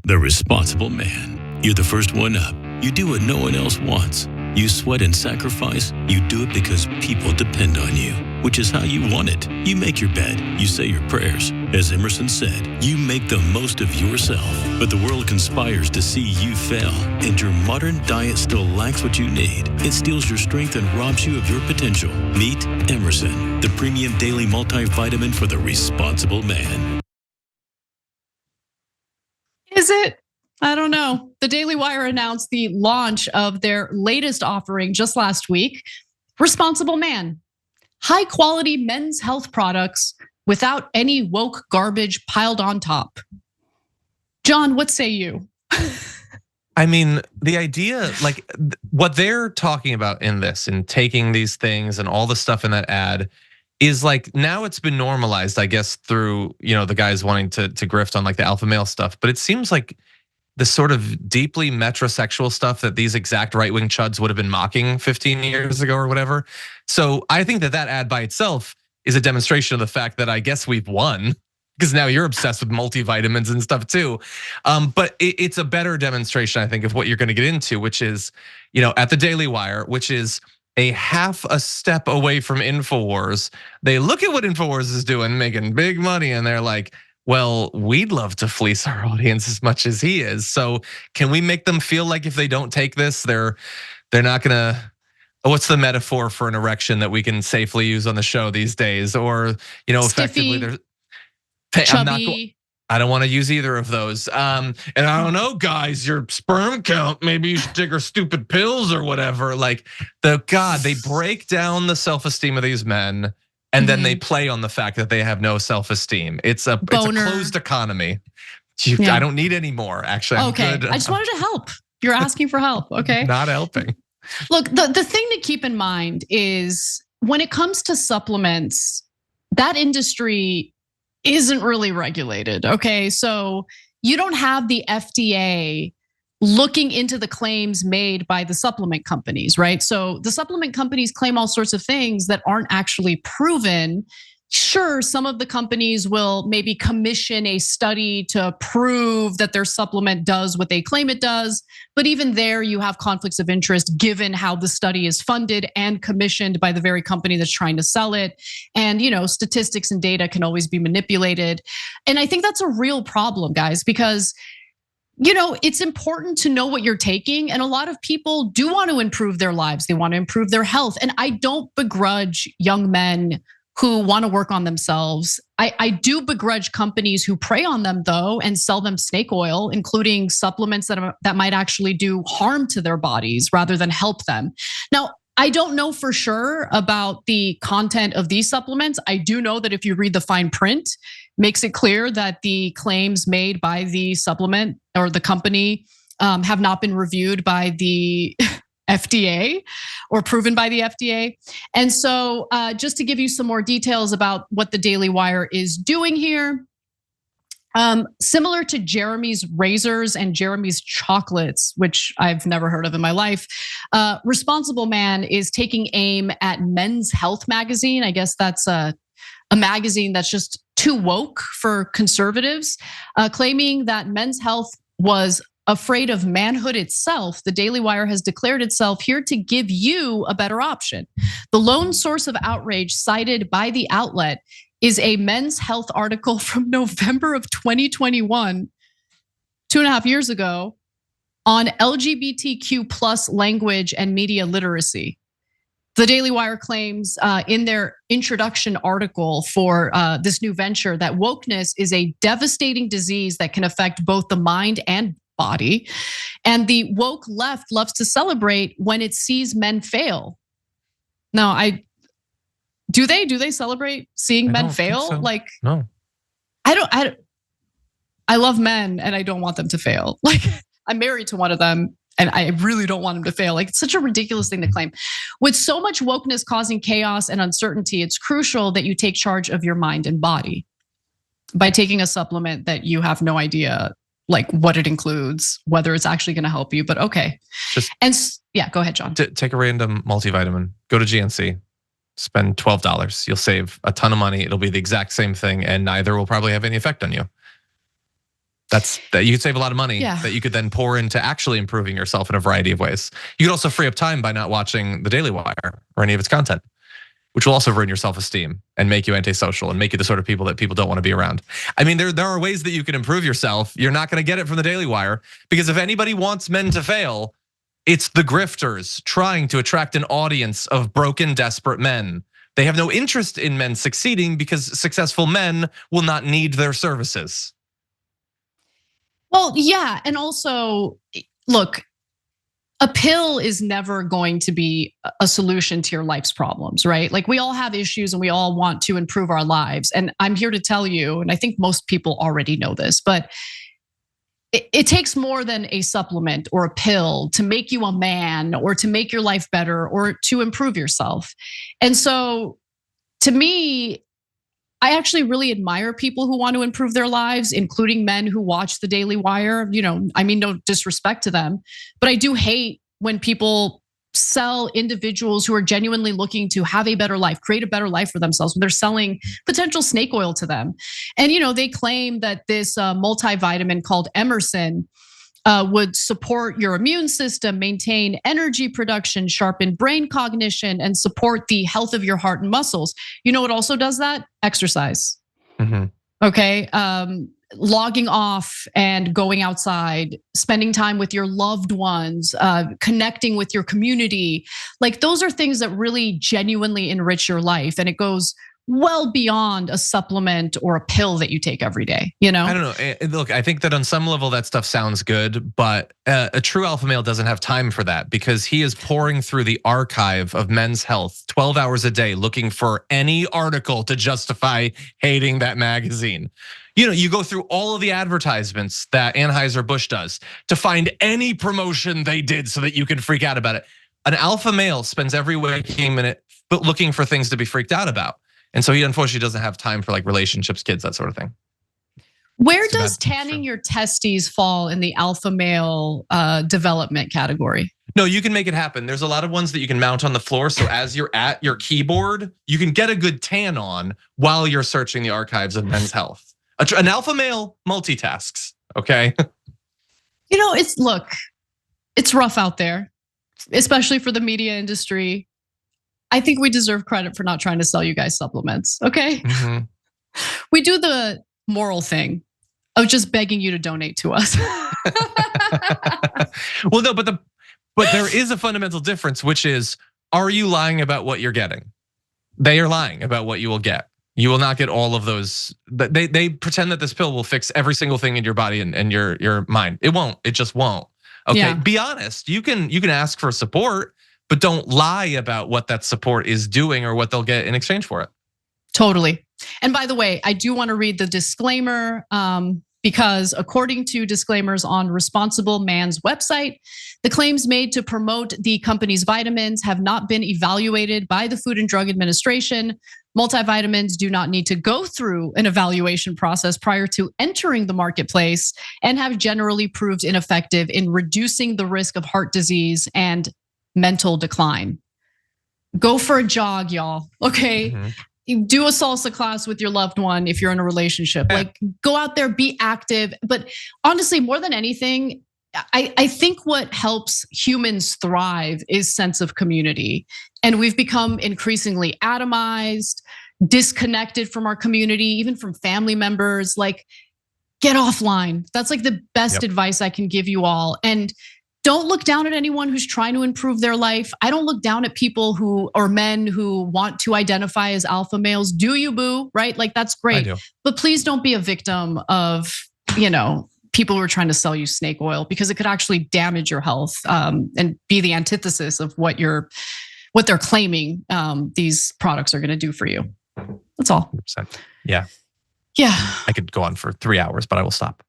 The responsible man. You're the first one up. You do what no one else wants. You sweat and sacrifice. You do it because people depend on you, which is how you want it. You make your bed. You say your prayers. As Emerson said, you make the most of yourself. But the world conspires to see you fail, and your modern diet still lacks what you need. It steals your strength and robs you of your potential. Meet Emerson, the premium daily multivitamin for the responsible man. Is it? I don't know. The Daily Wire announced the launch of their latest offering just last week, Responsible Man. High quality men's health products without any woke garbage piled on top. John, what say you? I mean, the idea, like what they're talking about in this and taking these things and all the stuff in that ad is like, now it's been normalized, I guess, through, the guys wanting to grift on like the alpha male stuff. But it seems like the sort of deeply metrosexual stuff that these exact right-wing chuds would have been mocking 15 years ago or whatever. So I think that ad by itself is a demonstration of the fact that I guess we've won, because now you're obsessed with multivitamins and stuff too. But it's a better demonstration, I think, of what you're gonna get into, which is, at the Daily Wire, which is a half a step away from InfoWars. They look at what InfoWars is doing, making big money, and they're like, well, we'd love to fleece our audience as much as he is. So can we make them feel like if they don't take this, they're not gonna, what's the metaphor for an erection that we can safely use on the show these days? Or, effectively Stiffy, there's, chubby. I don't want to use either of those. And I don't know, guys, your sperm count, maybe you should take our stupid pills or whatever. Like they break down the self-esteem of these men. And then they play on the fact that they have no self-esteem. It's a closed economy. I don't need any more, actually. I'm okay, good. I just wanted to help. You're asking for help, okay? Not helping. Look, the thing to keep in mind is when it comes to supplements, that industry isn't really regulated, okay? So you don't have the FDA looking into the claims made by the supplement companies, right? So the supplement companies claim all sorts of things that aren't actually proven. Sure, some of the companies will maybe commission a study to prove that their supplement does what they claim it does. But even there, you have conflicts of interest given how the study is funded and commissioned by the very company that's trying to sell it. And statistics and data can always be manipulated. And I think that's a real problem, guys, because it's important to know what you're taking. And a lot of people do want to improve their lives. They want to improve their health. And I don't begrudge young men who want to work on themselves. I do begrudge companies who prey on them though and sell them snake oil, including supplements that might actually do harm to their bodies rather than help them. Now, I don't know for sure about the content of these supplements. I do know that if you read the fine print, makes it clear that the claims made by the supplement or the company have not been reviewed by the FDA or proven by the FDA. And so just to give you some more details about what the Daily Wire is doing here, similar to Jeremy's razors and Jeremy's chocolates, which I've never heard of in my life, Responsible Man is taking aim at Men's Health magazine. I guess that's a magazine that's just too woke for conservatives, claiming that Men's Health was afraid of manhood itself. The Daily Wire has declared itself here to give you a better option. The lone source of outrage cited by the outlet is a Men's Health article from November of 2021, 2.5 years ago, on LGBTQ plus language and media literacy. The Daily Wire claims in their introduction article for this new venture that wokeness is a devastating disease that can affect both the mind and body. And the woke left loves to celebrate when it sees men fail. Now, do they celebrate seeing men fail? So. Like, no, I love men and I don't want them to fail. Like, I'm married to one of them and I really don't want him to fail. Like, it's such a ridiculous thing to claim. With so much wokeness causing chaos and uncertainty, it's crucial that you take charge of your mind and body by taking a supplement that you have no idea like what it includes, whether it's actually gonna help you, but okay. Yeah, go ahead, John. Take a random multivitamin, go to GNC, spend $12. You'll save a ton of money. It'll be the exact same thing and neither will probably have any effect on you. That you could save a lot of money that you could then pour into actually improving yourself in a variety of ways. You could also free up time by not watching the Daily Wire or any of its content, which will also ruin your self-esteem and make you antisocial and make you the sort of people that people don't want to be around. I mean, there are ways that you can improve yourself. You're not going to get it from the Daily Wire, because if anybody wants men to fail, it's the grifters trying to attract an audience of broken, desperate men. They have no interest in men succeeding because successful men will not need their services. Well, yeah, and also, look, a pill is never going to be a solution to your life's problems, right? Like, we all have issues and we all want to improve our lives. And I'm here to tell you, and I think most people already know this, but it takes more than a supplement or a pill to make you a man or to make your life better or to improve yourself. And so, to me, I actually really admire people who want to improve their lives, including men who watch the Daily Wire. I mean, no disrespect to them, but I do hate when people sell individuals who are genuinely looking to have a better life, create a better life for themselves, when they're selling potential snake oil to them. And they claim that this multivitamin called Emerson would support your immune system, maintain energy production, sharpen brain cognition, and support the health of your heart and muscles. You know what also does that? Exercise. Okay, logging off and going outside, spending time with your loved ones, connecting with your community. Like, those are things that really genuinely enrich your life, and it goes well beyond a supplement or a pill that you take every day, I don't know. Look, I think that on some level that stuff sounds good, but a true alpha male doesn't have time for that, because he is pouring through the archive of Men's Health 12 hours a day looking for any article to justify hating that magazine. You go through all of the advertisements that Anheuser-Busch does to find any promotion they did so that you can freak out about it. An alpha male spends every waking minute looking for things to be freaked out about. And so he unfortunately doesn't have time for like relationships, kids, that sort of thing. Where does tanning your testes fall in the alpha male development category? No, you can make it happen. There's a lot of ones that you can mount on the floor. So as you're at your keyboard, you can get a good tan on while you're searching the archives of Men's Health. An alpha male multitasks, okay? It's rough out there, especially for the media industry. I think we deserve credit for not trying to sell you guys supplements, okay? We do the moral thing of just begging you to donate to us. Well, no, but there is a fundamental difference, which is, are you lying about what you're getting? They are lying about what you will get. You will not get all of those. They pretend that this pill will fix every single thing in your body and your mind. It won't. It just won't. Okay, yeah. Be honest. You can ask for support, but don't lie about what that support is doing or what they'll get in exchange for it. Totally. And by the way, I do want to read the disclaimer because according to disclaimers on Responsible Man's website, the claims made to promote the company's vitamins have not been evaluated by the Food and Drug Administration. Multivitamins do not need to go through an evaluation process prior to entering the marketplace and have generally proved ineffective in reducing the risk of heart disease and mental decline. Go for a jog, y'all, okay? You do a salsa class with your loved one if you're in a relationship. Like, go out there, be active. But honestly, more than anything, I think what helps humans thrive is sense of community. And we've become increasingly atomized, disconnected from our community, even from family members. Like, get offline. That's like the best advice I can give you all. And don't look down at anyone who's trying to improve their life. I don't look down at people or men who want to identify as alpha males. Do you, boo, right? Like, that's great. But please don't be a victim of, people who are trying to sell you snake oil, because it could actually damage your health and be the antithesis of what they're claiming these products are gonna do for you. That's all. 100%. Yeah. Yeah. I could go on for 3 hours, but I will stop.